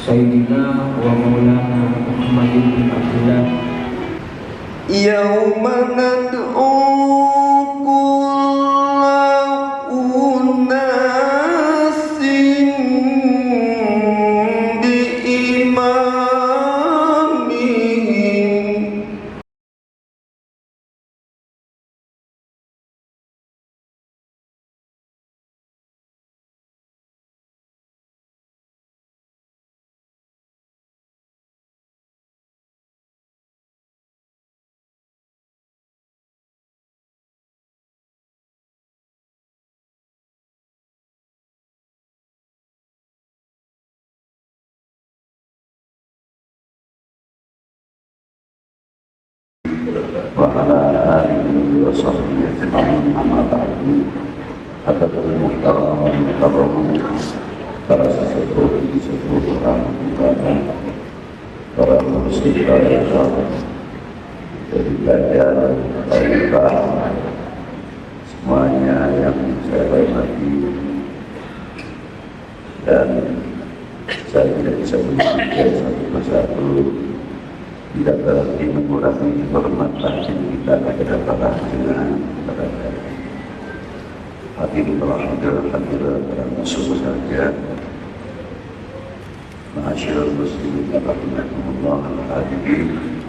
Sayyidina wa maulana Muhammadin bin Abdullah. Yauma nad'u wa ala alihi wa sahbihi ajma'in amma ba'du. Hadatul muhtaram para sesepuh di seluruh orang para muslim dari belajar baiklah semuanya yang saya hormati, dan saya tidak bisa menyebutkan satu persatu, tidak berarti mengurangi hormat batin kita kepada para hadirin berada. Hadirin hadirat masuk saja. Ma'asyiral muslimin rahimakumullah al-hadirin.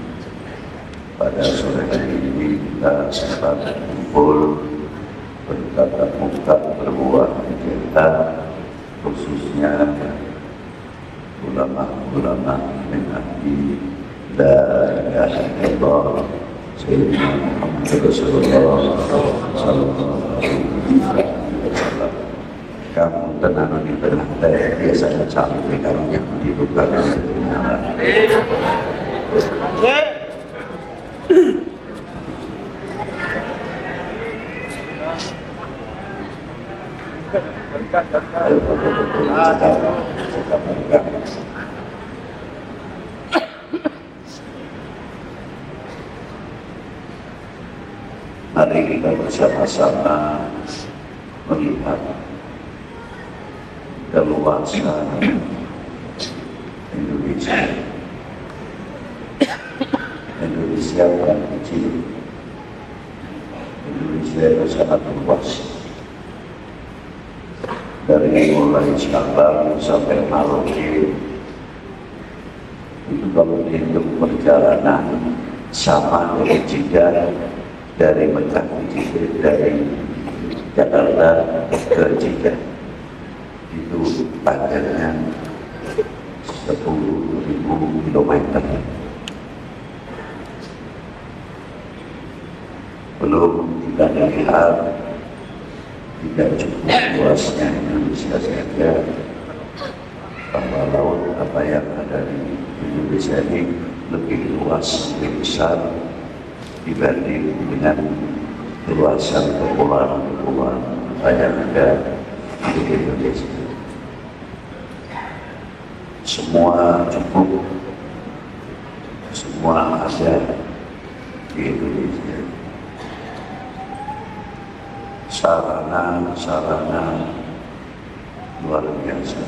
Pada sore hari ini kita sempat berkumpul bertatap muka berbuah kita, khususnya ulama-ulama min ahli la ilaha illallah Sayyidina Muhammad Rasulullah sallallahu alaihi wasallam. Kamu tenang di tengah teh biasanya sampai kamu yang dibuka Mari kita bersama-sama melihat keluasan Indonesia. Indonesia bukan kecil. Indonesia itu sangat luas. Dari mulai Sabang sampai Merauke, itu kalau dihitung perjalanan sama dari Jeddah, dari Mekah dari Jakarta ke Jeddah, itu panjangnya 10.000 kilometer. Belum kita lihat tidak cukup luasnya Indonesia saja, bahwa laut apa yang ada di Indonesia ini lebih luas, lebih besar dibanding dengan luasan kepulauan-kepulauan yang ada di Indonesia. Semua cukup, semua ada di Indonesia. Sarana luar biasa,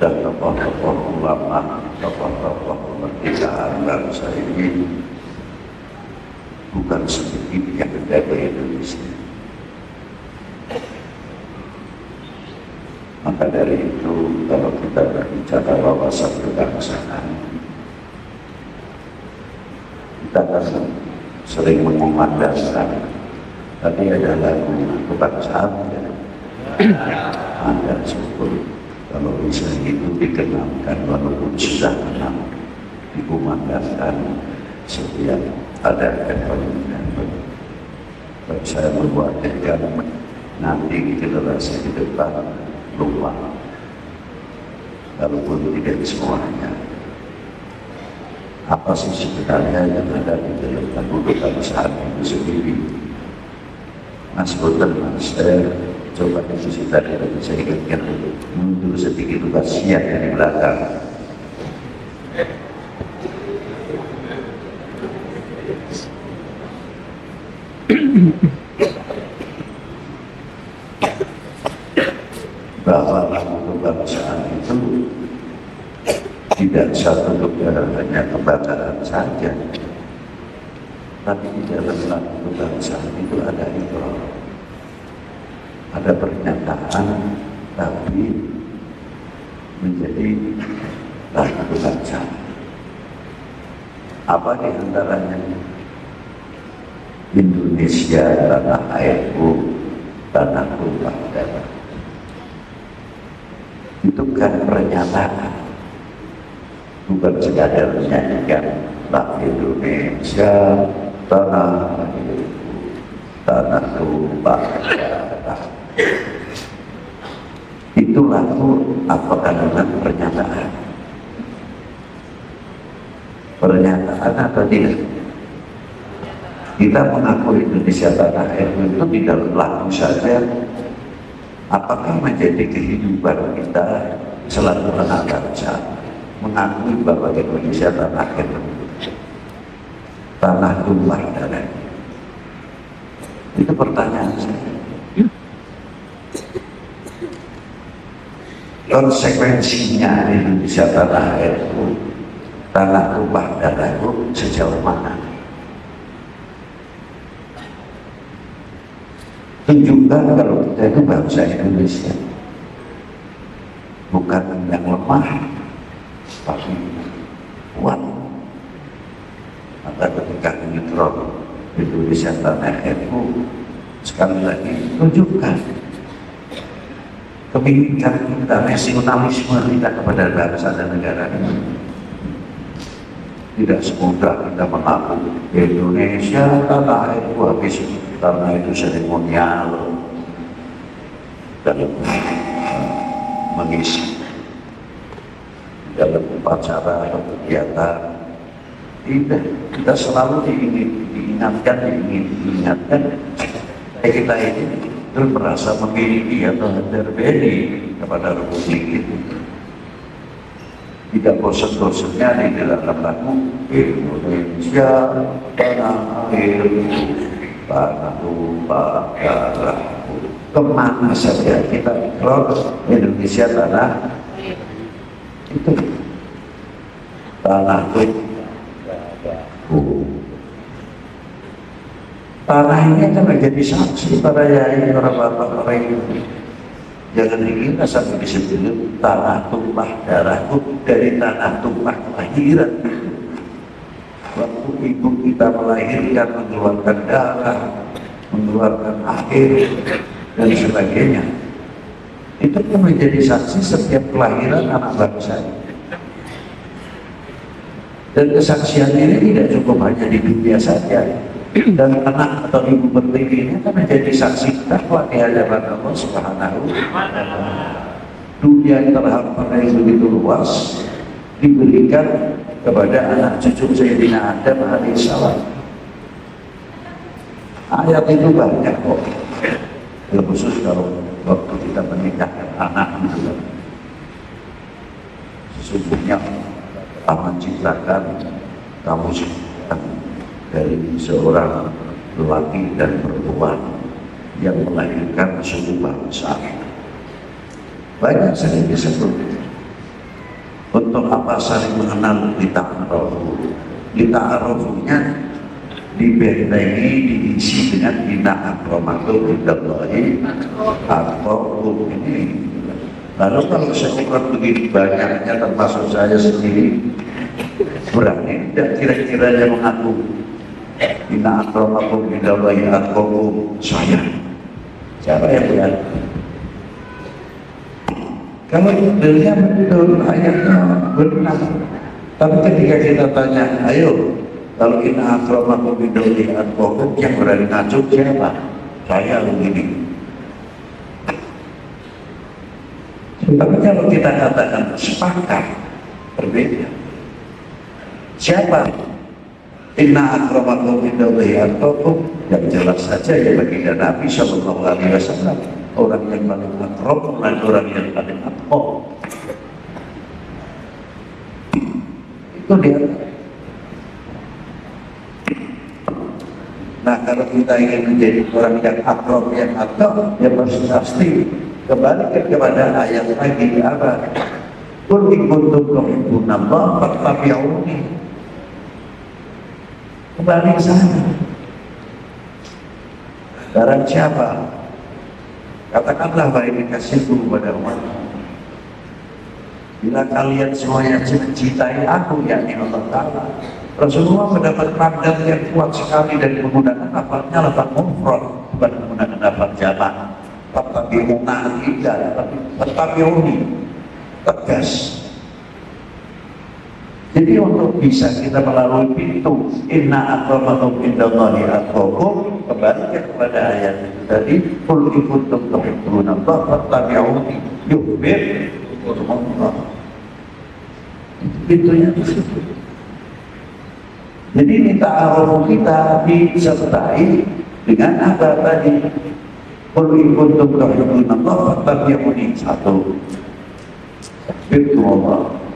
dan tokoh-tokoh ulama, tokoh-tokoh kemerdekaan bangsa ini bukan sedikit yang ada di Indonesia. Maka dari itu, kalau kita berbicara wawasan kebangsaan, kita akan sering mengumandangkan. Tadi ada lagu kebangsaan, ada sebut kalau bisa itu dikenalkan walaupun sudah kenal, dikumandangkan setiap ada event. Saya mengkhawatirkan nanti generasi di depan lupa, walaupun tidak semuanya. Apa sih sebenarnya yang ada di dalam lagu kebangsaan itu sendiri? Mas Boten, saya coba diskusi tadi dan saya ingatkan mundur sedikit kasihan dari belakang. Bahwa lagu kebangsaan itu tidak satu hanya kebakaran saja, tapi di dalam satu kebangsaan itu ada ikhram, ada pernyataan, tapi menjadi satu kebangsaan. Apa di antaranya? Indonesia tanah airku, tanah tumpah darah. Itu kan pernyataan, bukan sekadar menyanyikan lagu Indonesia tanah airku, tanah tumpah darah. Itu lagu apakah dengan pernyataan? Pernyataan atau tidak? Kita mengaku Indonesia tanah air itu di dalam lagu saja. Apakah menjadi kehidupan kita selalu anak bangsa mengakui bahwa Indonesia tanah air, tanah tumpah darah? Itu pertanyaan saya. Konsekuensinya Indonesia tanah air itu, tanah tumpah darah itu sejauh mana? Tunjukkan kalau kita itu bangsa Indonesia, bukan yang lemah, tapi kuat. Maka ketika menyetrum Indonesia tanah airku, sekali lagi tunjukkan kepemilikan kita, nasionalisme kita kepada bangsa dan negara ini. Tidak semudah kita mengaku Indonesia tanah airku, habis karena itu seremonial dalam mengisi dalam upacara atau kegiatan. Tidak, kita selalu diingatkan kita ini terus merasa memiliki atau terbeli kepada Republik itu. Tidak bosan-bosannya di dalam lagu Indonesia tanah airku, tanah tumpah darahku. Kemana saja kita ikrar Indonesia tanah itu, tanah tumpah. Tanah ini akan menjadi saksi para yai, para bapak, para ibu. Jangan dikira sampai disebut tanah tumpah darahku, dari tanah tumpah kelahiran. Waktu ibu kita melahirkan, mengeluarkan darah, mengeluarkan air, dan sebagainya. Itu pun menjadi saksi setiap kelahiran anak bangsa. Dan kesaksian ini tidak cukup hanya di dunia saja. Dan anak atau ibu pertiwi ini akan menjadi saksi takwa di hadapan Allah Subhanahu wa Ta'ala. Dunia yang terhampar yang begitu luas diberikan kepada anak cucu Sayyidina Adam alaihissalam. Ayat itu banyak kok, khusus kalau waktu kita menikahkan anak itu. Sesungguhnya Allah menciptakan kamu dari seorang lelaki dan perempuan yang melahirkan suku bangsa. Banyak sekali disebut. Untuk apa saling mengenal dita'arufu? Dita'arufunya dibentengi, diisi dengan inna akramakum indallahi atqakum ini. Lalu kalau seukuran begitu banyaknya termasuk saya sendiri, berani tidak kira-kiranya mengaku inna akramakum indallahi atqakum saya? Siapa yang berani? Kalau dalilnya betul, ayatnya benar. Tapi ketika kita tanya, ayo, kalau inna akramakum indallahi atqakum, yang berani ngacu siapa? Saya begini. Tapi kalau kita katakan sepakat, berbeda. Siapa? Inna akramakum indallahi atqakum, yang jelas saja ya baginda Nabi Sallallahu Alaihi Wasallam, orang yang paling akram dan orang yang paling atqam. Itu dia. Nah, kalau kita ingin menjadi orang yang akram, yang atqam, ya pasti kembali kepada ayat lagi apa? Qul in kuntum tuhibbunallah fattabi'uni. Kembali ke sana. Barang siapa, katakanlah baik kasihku kepada umat, bila kalian semuanya mencintai aku, yakni Allah Ta'ala. Rasulullah mendapat pandangan yang kuat sekali dari menggunakan lafaznya lafaz mufrad, bukan menggunakan lafaz jamak. Fattabi'una tidak, fattabi'uni, tegas. Jadi untuk bisa kita melalui pintu inna akramakum indallahi atqakum, kembali kepada ayat itu tadi, qul in kuntum tuhibbunallaha fattabi'uni yuhibbukumullah. Pintunya di situ. Jadi minta ta'aruf kita disertai dengan apa tadi? Qul in kuntum tuhibbunallaha fattabi'uni, satu. Yuhibbukumullah.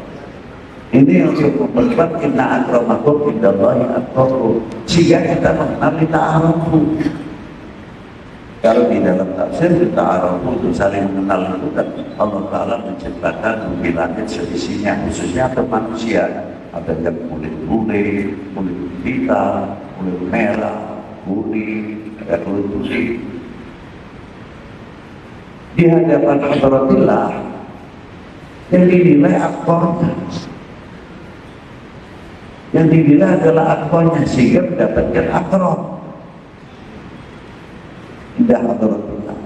Ini untuk memperkuat inna akramakum indallahi atqakum, sehingga kita mengenal ta'arufu. Kalau di dalam tafsir ta'arufu itu saling mengenal itu kan Allah Ta'ala menciptakan bumi langit seisinya, khususnya untuk manusia. Ada yang kulit putih, kulit hitam, kulit merah, kuning, ada kulit putih. Di hadapan hadratillah yang dinilai akornya, yang dinilai adalah akornya, sehingga mendapatkan akron. Indah hadratillah.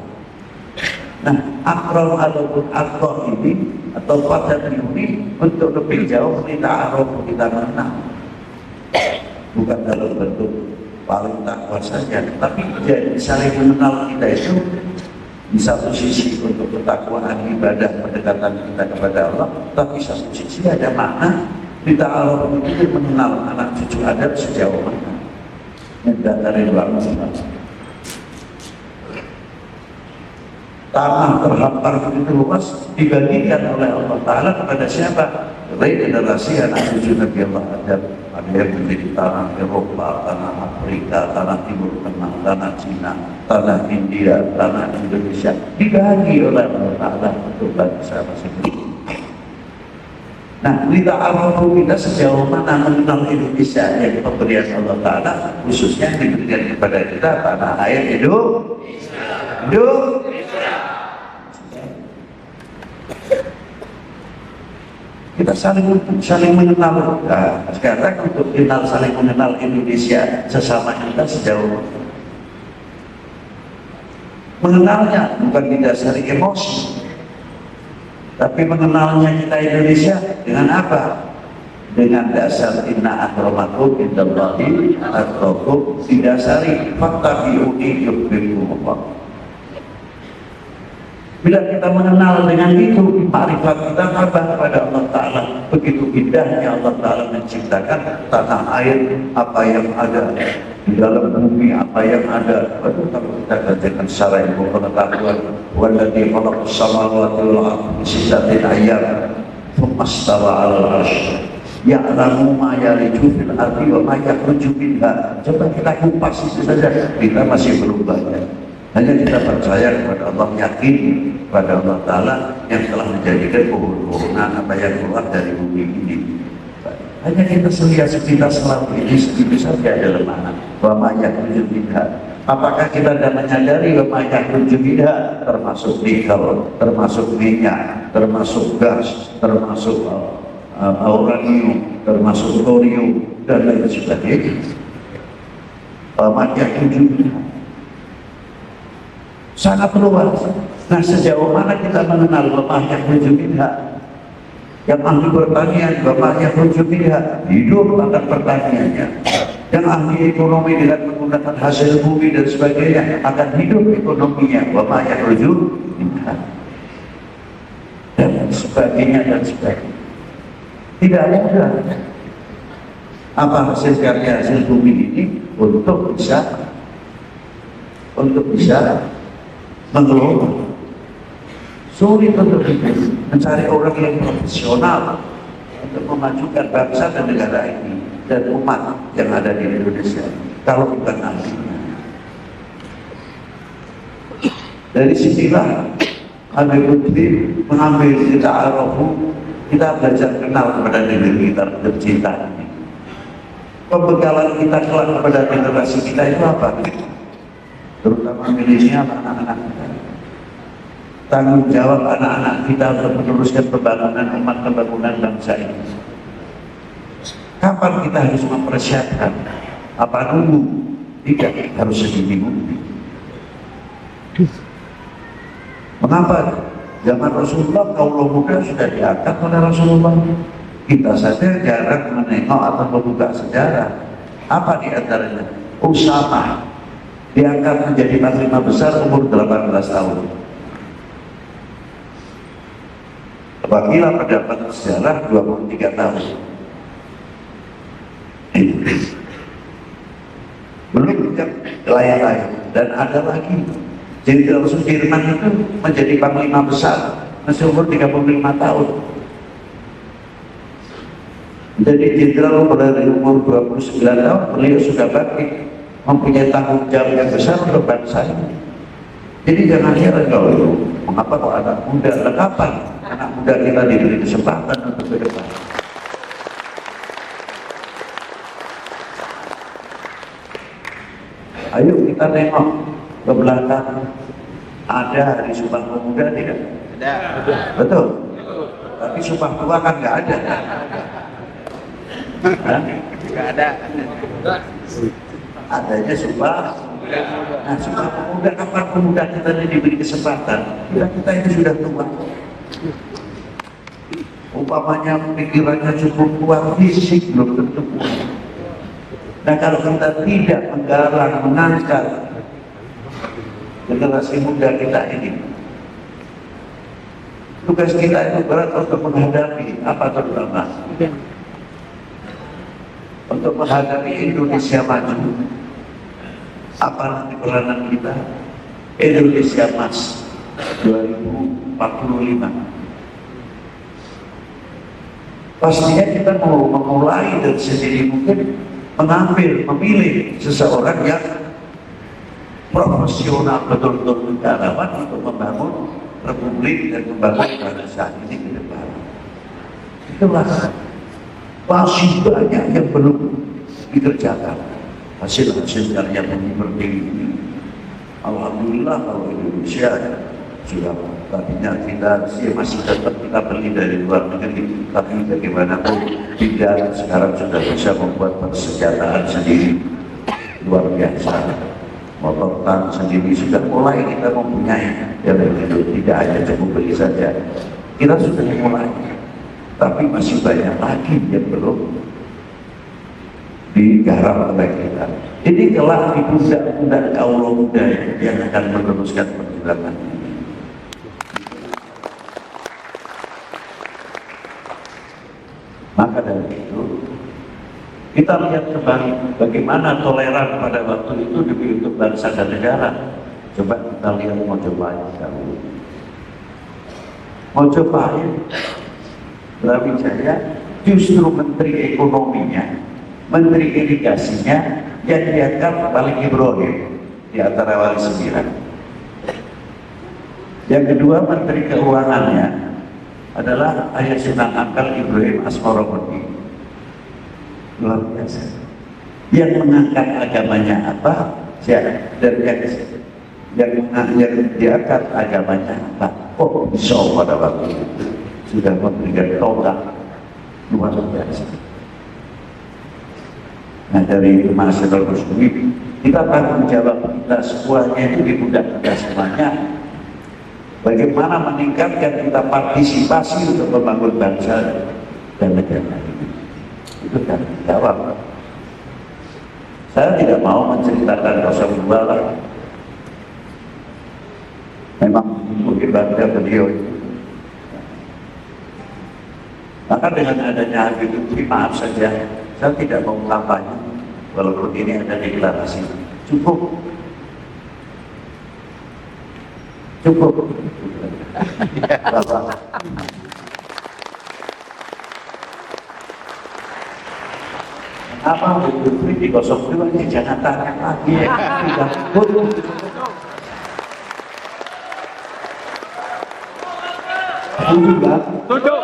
Nah, akron ataupun akor ini atau pada ini untuk lebih jauh kita aruf, kita mengenal, bukan dalam bentuk paling takwa saja, tapi jadi saling mengenal kita itu di satu sisi untuk ketakwaan ibadah pendekatan kita kepada Allah, tapi satu sisi ada makna kita aruf itu mengenal anak cucu Adam sejauh mana yang dari bangsa. Tanah terhampar begitu luas dibagikan oleh Allah Ta'ala kepada siapa? Dari generasi anak cucu Nabi Allah Adam. Ada yang menjadi tanah Eropa, tanah Afrika, tanah Timur Tengah, tanah Cina, tanah India, tanah Indonesia, dibagi oleh Allah Ta'ala untuk bangsa masing-masing. Nah, kita arfu kita sejauh mana mengenal Indonesia yang pemberian Allah Ta'ala, khususnya diberikan kepada kita tanah air hidup. Kita saling mengenal. Nah, sekarang untuk saling mengenal Indonesia sesama kita sejauh mengenalnya bukan didasari emosi, tapi mengenalnya kita Indonesia dengan apa? Dengan dasar inna akramakum indallahi atqakum, didasari fattabi'uni yuhibbukumullah. Bila kita mengenal dengan itu, makrifat kita tambah kepada Allah Ta'ala. Begitu indahnya Allah Ta'ala menciptakan tanah air, apa yang ada di dalam bumi, apa yang ada. Waduh, kalau kita kajian secara ilmu pengetahuan, walladzi khalaqas samawati wal arda fi sittatin ayyam tsumma istawa 'alal 'arsy ya'lamu ma yaliju fil ardi wa ma yakhruju minha. Coba kita kupas itu saja, kita masih belum banyak. Hanya kita percaya kepada Allah, yakin kepada Allah Ta'ala yang telah menjadikan pohon-pohonan apa yang keluar dari bumi ini. Hanya kita kita selama ini segitu saja adalah mana wa ma yakhruju minha. Apakah kita tidak menyadari wa ma yakhruju minha, termasuk nikel, termasuk minyak, termasuk gas, termasuk uranium, termasuk thorium dan lain sebagainya. Wa ma yakhruju minha sangat luas. Nah, sejauh mana kita mengenal Bapak yang minha, yang ahli pertanian, Bapak yang minha, hidup akan pertaniannya. Yang ahli ekonomi dengan menggunakan hasil bumi dan sebagainya, akan hidup ekonominya, Bapak yang minha, dan sebagainya dan sebagainya. Tidak mudah apa hasil karya hasil bumi ini untuk bisa mengelola. Sulit untuk mencari orang yang profesional untuk memajukan bangsa dan negara ini dan umat yang ada di Indonesia kalau bukan ahlinya. Dari sinilah Habib Lutfi mengambil ta'arufu Kita belajar kenal kepada diri kita tercinta ini. Pembekalan kita kelak kepada generasi kita itu apa? Terutama milenial, anak-anak kita. Tanggung jawab anak-anak kita untuk meneruskan pembangunan umat, pembangunan bangsa ini. Kapan kita harus mempersiapkan? Apa nunggu? Tidak, harus sedini mungkin. Mengapa? Zaman Rasulullah kaulah muda sudah diangkat oleh Rasulullah. Kita saja jarang menengok atau membuka sejarah. Apa di antaranya? Usama diangkat menjadi panglima besar umur 18 tahun. Apabila pendapat sejarah 23 tahun. Belum yang lain-lain. Dan ada lagi. Jenderal Sudirman itu menjadi panglima besar masih umur 35 tahun. Jadi jenderal pada umur 29 tahun beliau sudah bangkit, mempunyai tanggung jawab yang besar untuk bangsa ini. Jadi jangan heran kalau itu, mengapa kok anak muda? Kapan anak muda kita diberi kesempatan untuk ke depan? Ayo kita tengok ke belakang, ada hari Sumpah Pemuda tidak? Ada. Betul? Tapi Sumpah Tua kan nggak ada. Nggak ada. Adanya Sumpah. Nah, Sumpah Pemuda, kapan pemuda kita ini diberi kesempatan? Kita ini sudah tua. Umpamanya pikirannya cukup kuat, fisik belum tentu kuat. Nah, kalau kita tidak menggalang, mengangkat generasi muda kita ini, tugas kita itu berat untuk menghadapi apa terutama untuk menghadapi Indonesia maju. Apa nanti peranan kita? Indonesia Mas 2045. Pastinya kita mau memulai dari sendiri mungkin mengambil, memilih seseorang yang profesional betul-betul negarawan untuk membangun republik dan membangun bangsa ini ke depan. Itulah masih banyak yang belum dikerjakan. Hasil-hasil karya seperti ini, alhamdulillah kalau Indonesia sudah tadinya kita masih tetap kita beli dari luar negeri, tapi bagaimanapun tidak, sekarang sudah bisa membuat persenjataan sendiri luar biasa. Motor tank sendiri sudah mulai kita mempunyai, ya begitu, tidak hanya cukup beli saja. Kita sudah mulai, tapi masih banyak lagi yang belum digarap oleh kita. Jadi kelak di pundak-pundak kaum muda yang akan meneruskan perjuangan ini. Maka dari itu kita lihat kembali bagaimana toleran pada waktu itu demi untuk bangsa dan negara. Coba kita lihat Mojopahit dahulu. Mojopahit Brawijaya justru menteri ekonominya, menteri irigasinya yang dianggap paling Ibrahim di antara wali sembilan. Yang kedua, menteri keuangannya adalah Ayah Sunan Ampel Ibrahim Asmoromuddin. Luar biasa. Yang mengangkat agamanya apa? Dan yang diangkat agamanya apa? Oh, insya Allah pada waktu itu sudah memberikan tonggak luar biasa. Nah, dari itu masyarakat muslim, kita tanggung jawab kita semuanya itu di pundak kita semuanya. Bagaimana meningkatkan kita partisipasi untuk membangun bangsa dan negara ini. Itu tanggung jawab. Saya tidak mau menceritakan Rasulullah. Memang mungkin bangga beliau. Maka dengan adanya Habib Lutfi, maaf saja, saya tidak mau kampanye, walaupun ini ada deklarasi. Cukup. Bapak. Apa Habib Lutfi di 02 ini jangan tanya lagi ya. Tidak pun. Setuju.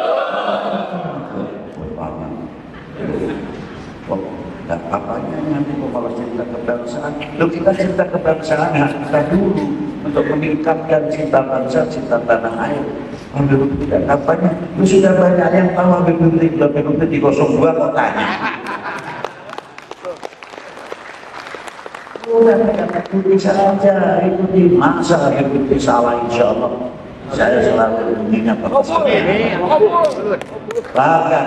Dan apanya nanti kalau cerita kebangsaan? Loh, kita cerita kebangsaan kita dulu untuk meningkatkan cinta bangsa, cinta tanah air. Habib tidak apanya? Lu sudah banyak yang tahu Habib Rizik di 02 kotanya. Udah ikuti saja, ikuti masa ikuti salah, insya Allah. Saya selalu mengingat bahkan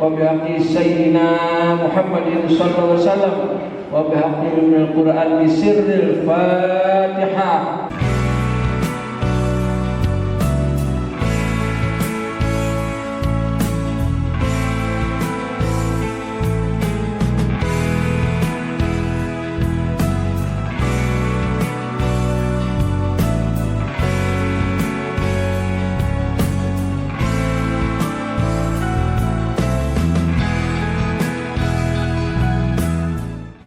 وبحق سيدنا محمد صلى الله عليه وسلم وبحق القرآن بسر الفاتحة.